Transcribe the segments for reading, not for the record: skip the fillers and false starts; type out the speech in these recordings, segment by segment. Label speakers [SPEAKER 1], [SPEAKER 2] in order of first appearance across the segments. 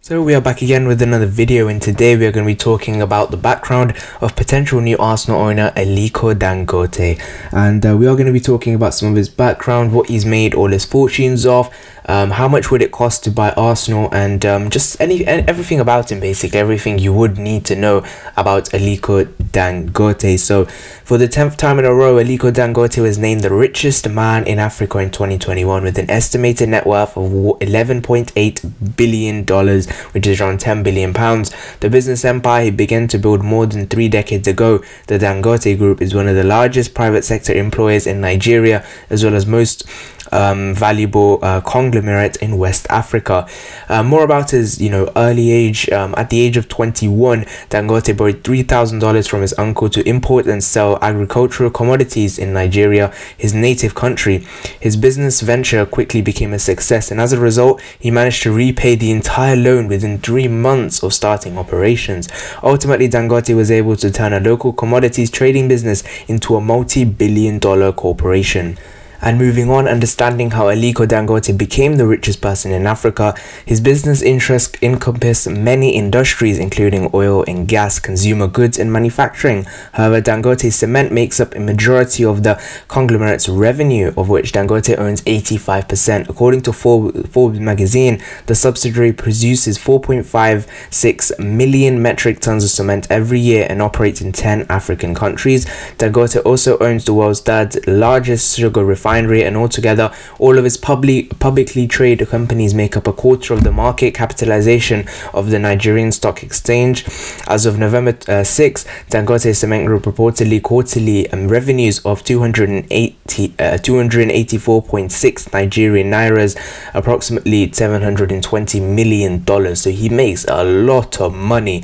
[SPEAKER 1] So we are back again with another video, and today we are going to be talking about the background of potential new Arsenal owner Aliko Dangote, and we are going to be talking about some of his background, what he's made all his fortunes off, how much would it cost to buy Arsenal, and just everything about him, basically everything you would need to know about Aliko Dangote. So for the 10th time in a row, Aliko Dangote was named the richest man in Africa in 2021 with an estimated net worth of $11.8 billion, which is around 10 billion pounds. The business empire he began to build more than 3 decades ago. The Dangote Group is one of the largest private sector employers in Nigeria, as well as most valuable conglomerate in West Africa. More about his early age. At the age of 21, Dangote borrowed $3,000 from his uncle to import and sell agricultural commodities in Nigeria, his native country. His business venture quickly became a success, and as a result he managed to repay the entire loan within 3 months of starting operations. Ultimately, Dangote was able to turn a local commodities trading business into a multi-billion-dollar corporation. And moving on, understanding how Aliko Dangote became the richest person in Africa. His business interests encompass many industries, including oil and gas, consumer goods, and manufacturing. However, Dangote Cement makes up a majority of the conglomerate's revenue, of which Dangote owns 85%. According to Forbes magazine, the subsidiary produces 4.56 million metric tons of cement every year and operates in 10 African countries. Dangote also owns the world's third largest sugar refinery, and altogether all of its publicly traded companies make up a quarter of the market capitalization of the Nigerian Stock Exchange. As of November 6, Dangote Cement Group reportedly quarterly revenues of 284.6 Nigerian nairas, approximately $720 million. So he makes a lot of money.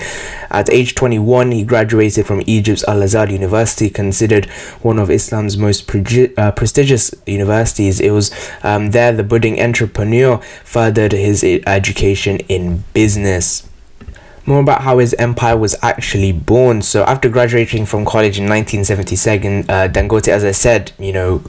[SPEAKER 1] At age 21, he graduated from Egypt's Al-Azhar University, considered one of Islam's most prestigious universities. It was there the budding entrepreneur furthered his education in business. More about how his empire was actually born. So after graduating from college in 1977, Dangote, as I said,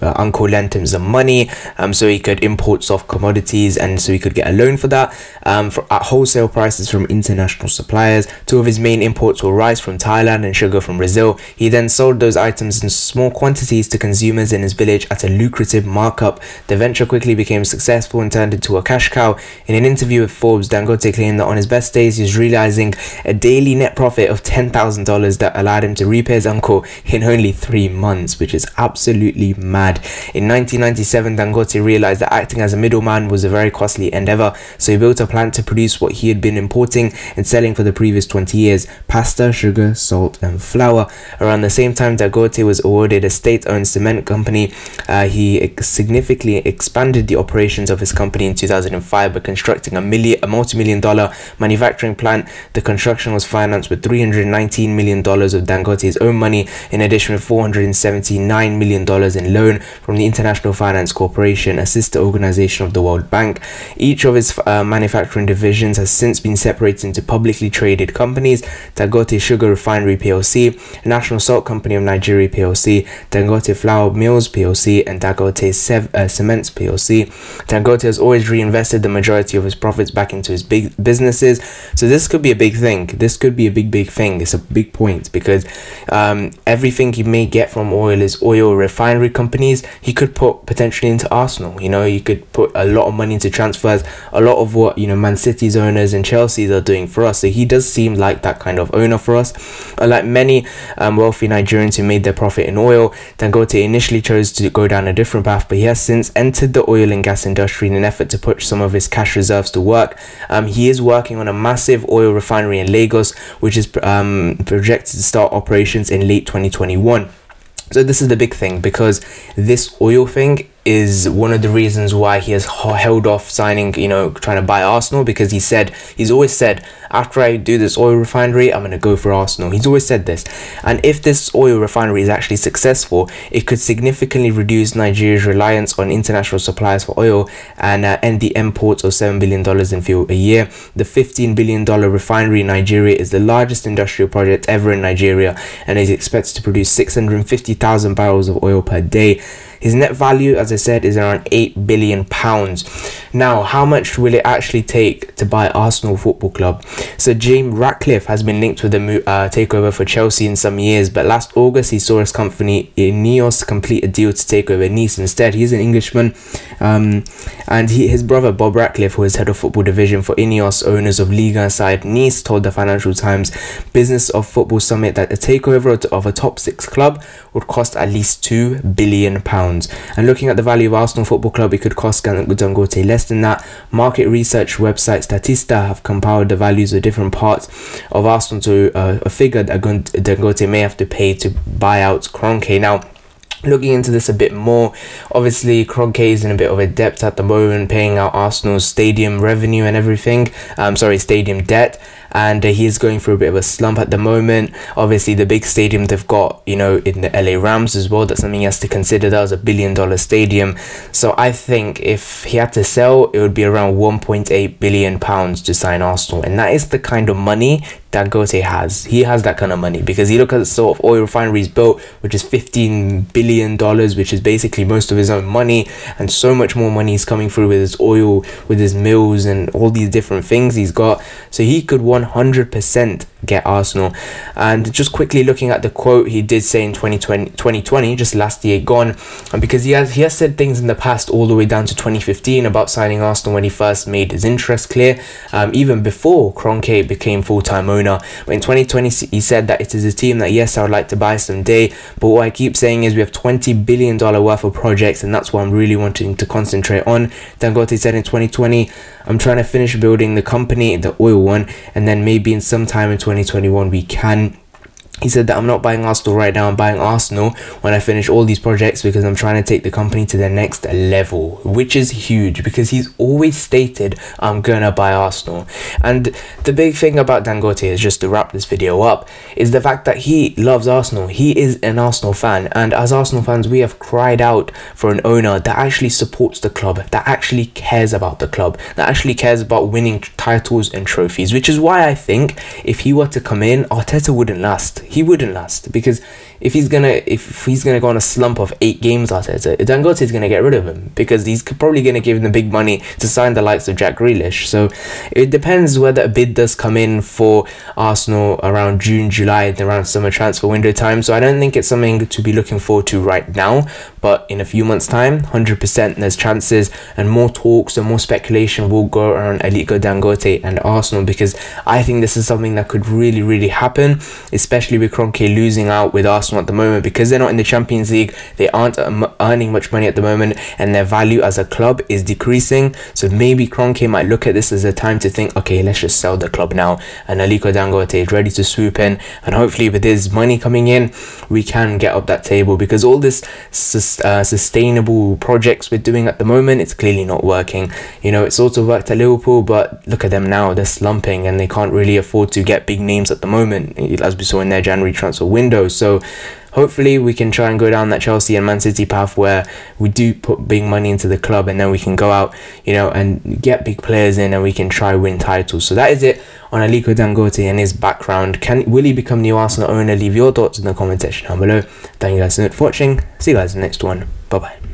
[SPEAKER 1] uncle lent him some money so he could import soft commodities, and so he could get a loan for that at wholesale prices from international suppliers. 2 of his main imports were rice from Thailand and sugar from Brazil. He then sold those items in small quantities to consumers in his village at a lucrative markup. The venture quickly became successful and turned into a cash cow. In an interview with Forbes, Dangote claimed that on his best days he was realizing a daily net profit of $10,000 that allowed him to repay his uncle in only 3 months, which is absolutely mad. In 1997, Dangote realized that acting as a middleman was a very costly endeavor, so he built a plant to produce what he had been importing and selling for the previous 20 years: pasta, sugar, salt, and flour. Around the same time, Dangote was awarded a state-owned cement company. He significantly expanded the operations of his company in 2005 by constructing a multi-million-dollar manufacturing plant. The construction was financed with $319 million of Dangote's own money, in addition with $479 million in loan from the International Finance Corporation, a sister organization of the World Bank. Each of his manufacturing divisions has since been separated into publicly traded companies: Dangote Sugar Refinery PLC, National Salt Company of Nigeria PLC, Dangote Flour Mills PLC, and Dangote Cements PLC. Dangote has always reinvested the majority of his profits back into his big businesses. So this could be a big thing. This could be a big thing. It's a big point, because everything he may get from oil is oil refinery companies. He could put potentially into Arsenal. You could put a lot of money into transfers, a lot of what Man City's owners and Chelsea's are doing for us. So he does seem like that kind of owner for us. Like many wealthy Nigerians who made their profit in oil, Dangote initially chose to go down a different path, but he has since entered the oil and gas industry in an effort to put some of his cash reserves to work. He is working on a massive oil refinery in Lagos, which is projected to start operations in late 2021. So this is the big thing, because this oil thing is one of the reasons why he has held off signing, trying to buy Arsenal, because he's always said, after I do this oil refinery, I'm going to go for Arsenal. He's always said this. And if this oil refinery is actually successful, it could significantly reduce Nigeria's reliance on international suppliers for oil and end the imports of $7 billion in fuel a year. The $15 billion refinery in Nigeria is the largest industrial project ever in Nigeria and is expected to produce 650,000 barrels of oil per day. His net value as I said, is around £8 billion. Now, how much will it actually take to buy Arsenal Football Club? So James Ratcliffe has been linked with the takeover for Chelsea in some years, but last August he saw his company Ineos complete a deal to take over Nice instead. He's an Englishman, and his brother Bob Ratcliffe, who is head of football division for Ineos, owners of Liga side Nice, told the Financial Times Business of Football Summit that a takeover of a top 6 club would cost at least £2 billion. And looking at the value of Arsenal Football Club, it could cost Dangote less than that. Market research website Statista have compiled the values of different parts of Arsenal to a figure that Dangote may have to pay to buy out Kroenke. Now, looking into this a bit more, obviously Kroenke is in a bit of a debt at the moment, paying out Arsenal's stadium revenue and everything, stadium debt, and he is going through a bit of a slump at the moment. Obviously the big stadium they've got, you know, in the LA Rams as well, that's something he has to consider. That was a $1 billion stadium. So I think if he had to sell, it would be around £1.8 billion to sign Arsenal, and that is the kind of money Dangote has. He has that kind of money, because you look at the sort of oil refineries built, which is $15 billion, which is basically most of his own money, and so much more money is coming through with his oil, with his mills, and all these different things he's got. So he could 100% get Arsenal. And just quickly looking at the quote he did say in 2020, just last year gone, and because he has said things in the past all the way down to 2015 about signing Arsenal when he first made his interest clear, even before Kroenke became full-time owner. But in 2020 he said that it is a team that, yes, I would like to buy someday, but what I keep saying is we have $20 billion worth of projects, and that's what I'm really wanting to concentrate on. Dangote said in 2020, I'm trying to finish building the company, the oil one, and then maybe in some time in 2021 we can. He said that I'm not buying Arsenal right now, I'm buying Arsenal when I finish all these projects, because I'm trying to take the company to the next level, which is huge, because he's always stated, I'm gonna buy Arsenal. And the big thing about Dangote is, just to wrap this video up, is the fact that he loves Arsenal. He is an Arsenal fan, and as Arsenal fans we have cried out for an owner that actually supports the club, that actually cares about the club, that actually cares about winning titles and trophies, which is why I think if he were to come in, Arteta wouldn't last. He wouldn't last, because if he's gonna go on a slump of 8 games, Dangote is gonna get rid of him, because he's probably gonna give him the big money to sign the likes of Jack Grealish. So it depends whether a bid does come in for Arsenal around June, July, around summer transfer window time. So I don't think it's something to be looking forward to right now, but in a few months time, 100% there's chances, and more talks and more speculation will go around Aliko Dangote and Arsenal, because I think this is something that could really happen, especially with Kroenke losing out with Arsenal at the moment, because they're not in the Champions League. They aren't earning much money at the moment, and their value as a club is decreasing. So maybe Kroenke might look at this as a time to think, okay, let's just sell the club now, and Aliko Dangote is ready to swoop in, and hopefully with his money coming in we can get up that table, because all this sustainable projects we're doing at the moment, it's clearly not working. You know, it sort of worked at Liverpool, but look at them now, they're slumping, and they can't really afford to get big names at the moment, as we saw in their January transfer window. So hopefully we can try and go down that Chelsea and Man City path, where we do put big money into the club, and then we can go out, you know, and get big players in, and we can try win titles. So that is it on Aliko Dangote and his background. Will he become new Arsenal owner? Leave your thoughts in the comment section down below. Thank you guys so much for watching. See you guys in the next one. Bye bye.